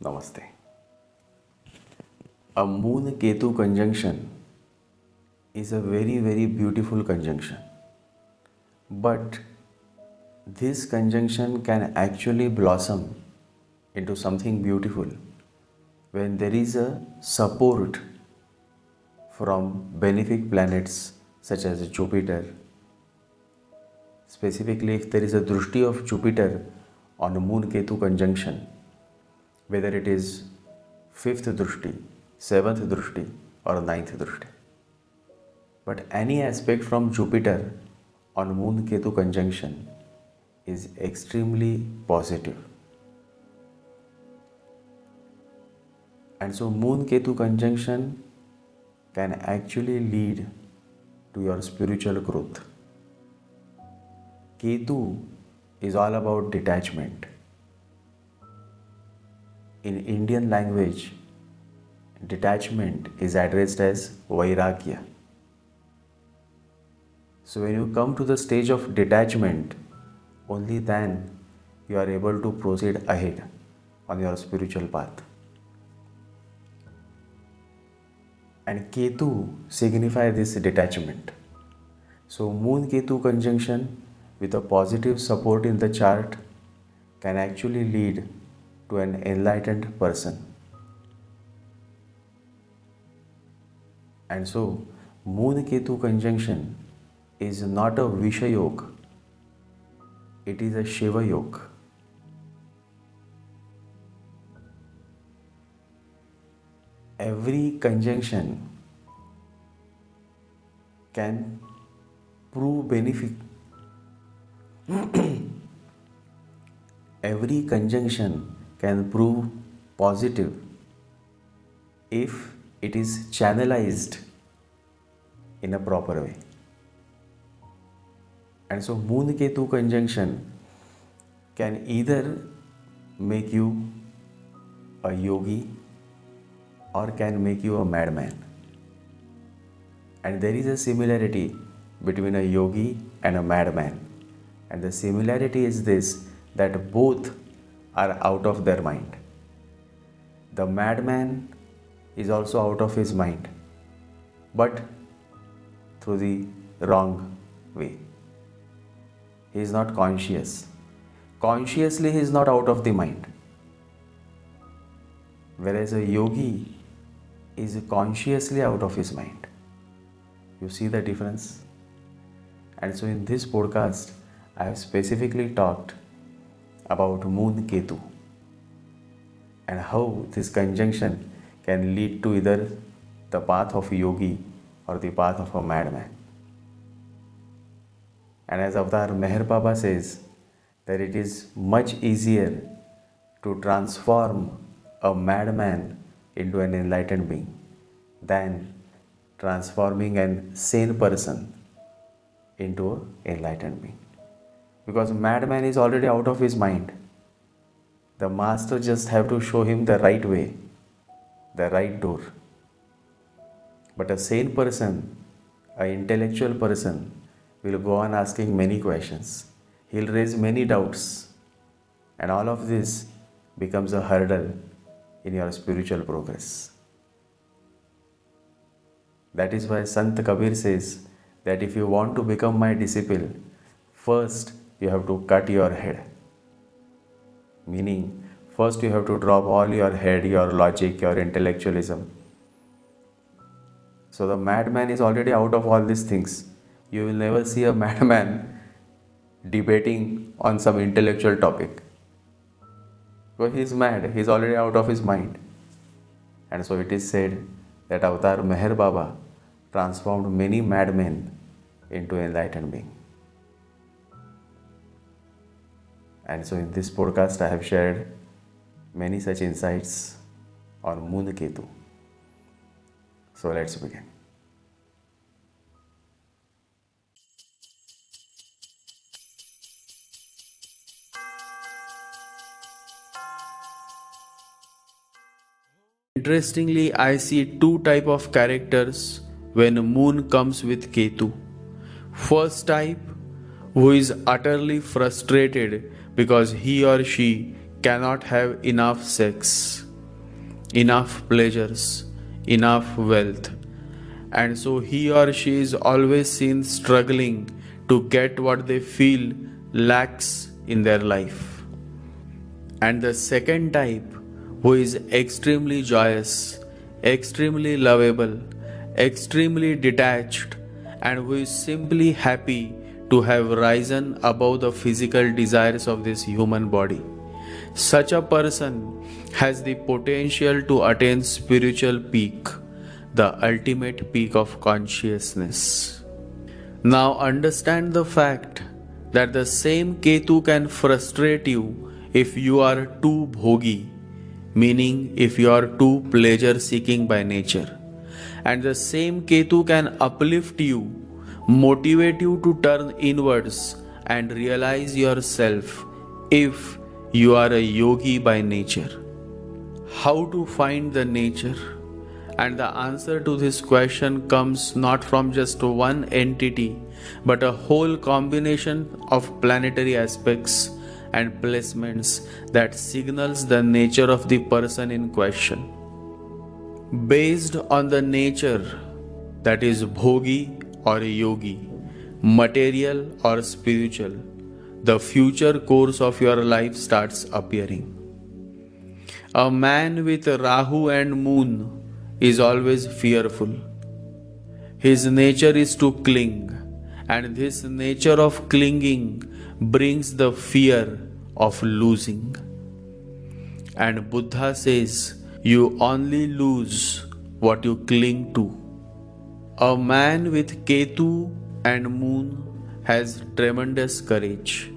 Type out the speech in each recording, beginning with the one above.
Namaste. A moon Ketu conjunction is a very, very beautiful conjunction. But this conjunction can actually blossom into something beautiful when there is a support from benefic planets such as Jupiter. Specifically, if there is a drushti of Jupiter on a moon Ketu conjunction, whether it is 5th drushti, 7th drushti, or 9th drushti. But any aspect from Jupiter on moon Ketu conjunction is extremely positive. And so moon Ketu conjunction can actually lead to your spiritual growth. Ketu is all about detachment. In Indian language, detachment is addressed as Vairagya. So when you come to the stage of detachment, only then you are able to proceed ahead on your spiritual path. And Ketu signifies this detachment. So moon Ketu conjunction with a positive support in the chart can actually lead to an enlightened person. And so moon Ketu conjunction is not a Visha Yoga, it is a Shiva Yoga. Every conjunction can prove benefit. Every conjunction can prove positive if it is channelized in a proper way. And so moon Ketu conjunction can either make you a yogi or can make you a madman. And there is a similarity between a yogi and a madman. And the similarity is this, that both are out of their mind. The madman is also out of his mind, but through the wrong way. He is not conscious. Consciously, he is not out of the mind. Whereas a yogi is consciously out of his mind. You see the difference? And so in this podcast, I have specifically talked about moon Ketu and how this conjunction can lead to either the path of a yogi or the path of a madman. And as Avatar Meher Baba says, that it is much easier to transform a madman into an enlightened being than transforming an sane person into an enlightened being. Because madman is already out of his mind. The master just have to show him the right way, the right door. But a sane person, an intellectual person, will go on asking many questions. He'll raise many doubts. And all of this becomes a hurdle in your spiritual progress. That is why Sant Kabir says that if you want to become my disciple, first you have to cut your head. Meaning, first you have to drop all your head, your logic, your intellectualism. So the madman is already out of all these things. You will never see a madman debating on some intellectual topic. Because he is mad, he is already out of his mind. And so it is said that Avatar Meher Baba transformed many madmen into enlightened beings. And so in this podcast, I have shared many such insights on moon Ketu. So let's begin. Interestingly, I see two type of characters when moon comes with Ketu. First type, who is utterly frustrated because he or she cannot have enough sex. enough pleasures, enough wealth. And so he or she is always seen struggling to get what they feel lacks in their life. And the second type, who is extremely joyous, extremely lovable, extremely detached, and who is simply happy to have risen above the physical desires of this human body. Such a person has the potential to attain spiritual peak, the ultimate peak of consciousness. Now understand the fact that the same Ketu can frustrate you if you are too bhogi, meaning if you are too pleasure seeking by nature. And the same Ketu can uplift you, motivate you to turn inwards and realize yourself if you are a yogi by nature. How to find the nature? And the answer to this question comes not from just one entity, but a whole combination of planetary aspects and placements that signals the nature of the person in question. Based on the nature, that is bhogi or yogi, material or spiritual, the future course of your life starts appearing. A man with Rahu and Moon is always fearful. His nature is to cling, and this nature of clinging brings the fear of losing. And Buddha says, you only lose what you cling to. A man with Ketu and Moon has tremendous courage.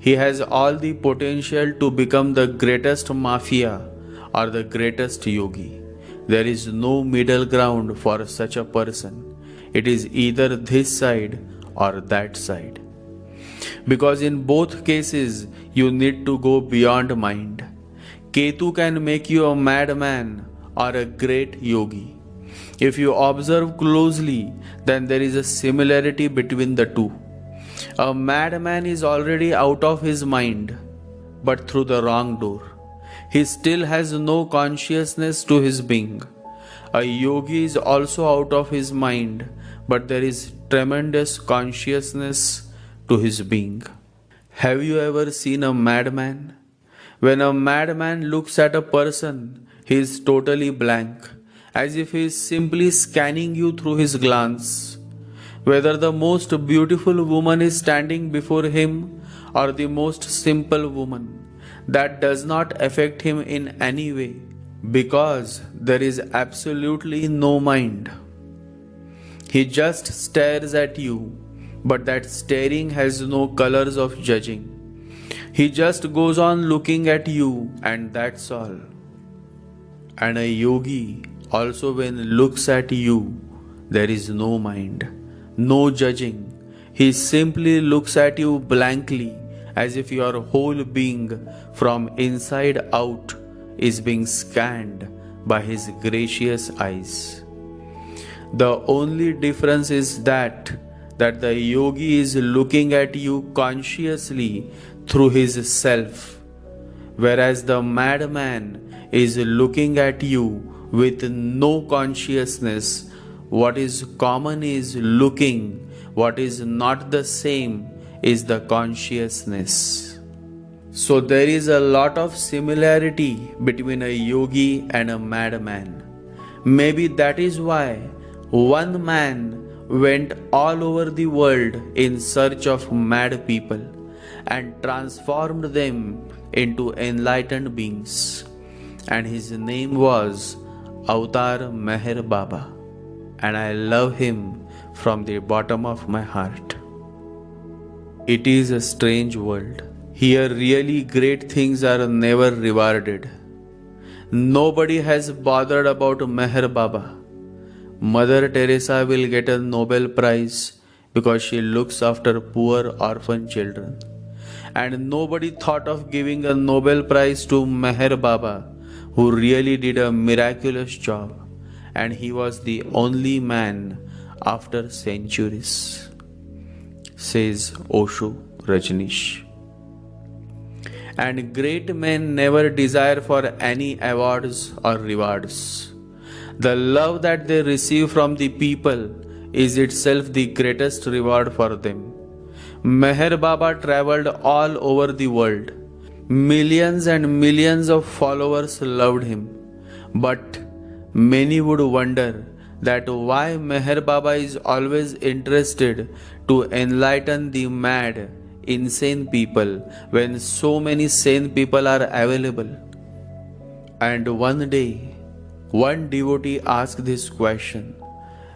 He has all the potential to become the greatest mafia or the greatest yogi. There is no middle ground for such a person. It is either this side or that side. Because in both cases, you need to go beyond mind. Ketu can make you a madman or a great yogi. If you observe closely, then there is a similarity between the two. A madman is already out of his mind, but through the wrong door. He still has no consciousness to his being. A yogi is also out of his mind, but there is tremendous consciousness to his being. Have you ever seen a madman? When a madman looks at a person, he is totally blank, as if he is simply scanning you through his glance. Whether the most beautiful woman is standing before him or the most simple woman, that does not affect him in any way, because there is absolutely no mind. He just stares at you, but that staring has no colors of judging. He just goes on looking at you, and that's all. And a yogi also, when looks at you, there is no mind, no judging. He simply looks at you blankly, as if your whole being from inside out is being scanned by his gracious eyes. The only difference is that the yogi is looking at you consciously through his self, whereas the madman is looking at you with no consciousness. What is common is looking, what is not the same is the consciousness. So there is a lot of similarity between a yogi and a madman. Maybe that is why one man went all over the world in search of mad people and transformed them into enlightened beings. And his name was Avatar Meher Baba. And I love him from the bottom of my heart. It is a strange world. Here really great things are never rewarded. Nobody has bothered about Meher Baba. Mother Teresa will get a Nobel Prize because she looks after poor orphan children. And nobody thought of giving a Nobel Prize to Meher Baba, who really did a miraculous job. And he was the only man after centuries, says Osho Rajneesh. And great men never desire for any awards or rewards. The love that they receive from the people is itself the greatest reward for them. Meher Baba traveled all over the world. Millions and millions of followers loved him. But many would wonder that why Meher Baba is always interested to enlighten the mad, insane people when so many sane people are available. And one day, one devotee asked this question,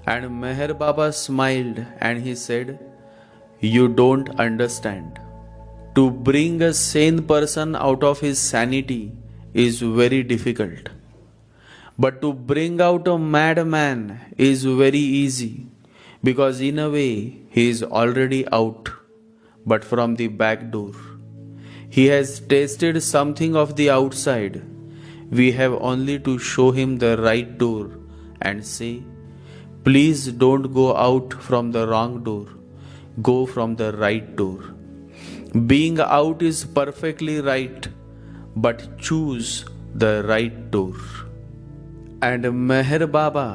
and Meher Baba smiled and he said, "You don't understand. To bring a sane person out of his sanity is very difficult. But to bring out a madman is very easy, because in a way he is already out, but from the back door. He has tasted something of the outside. We have only to show him the right door and say, please don't go out from the wrong door, go from the right door. Being out is perfectly right, but choose the right door." And Meher Baba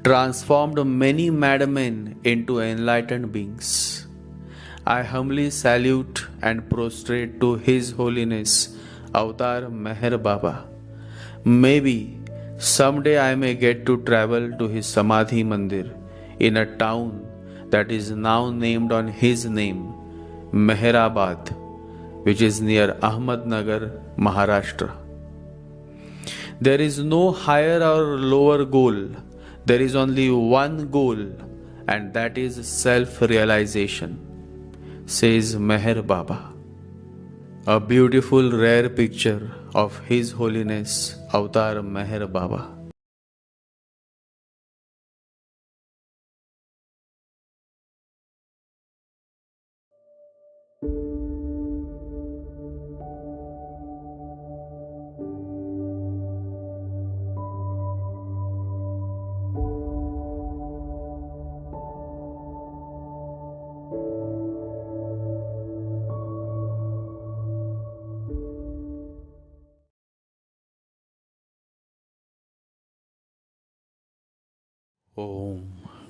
transformed many madmen into enlightened beings. I humbly salute and prostrate to His Holiness Avatar Meher Baba. Maybe someday I may get to travel to his Samadhi Mandir in a town that is now named on his name, Meherabad, which is near Ahmednagar, Maharashtra. There is no higher or lower goal. There is only one goal, and that is self-realization, says Meher Baba. A beautiful rare picture of His Holiness Avatar Meher Baba. Om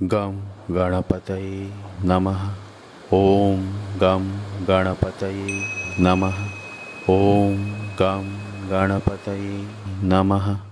Gam Ganapataye Namaha. Om Gam Ganapataye Namaha. Om Gam Ganapataye Namaha.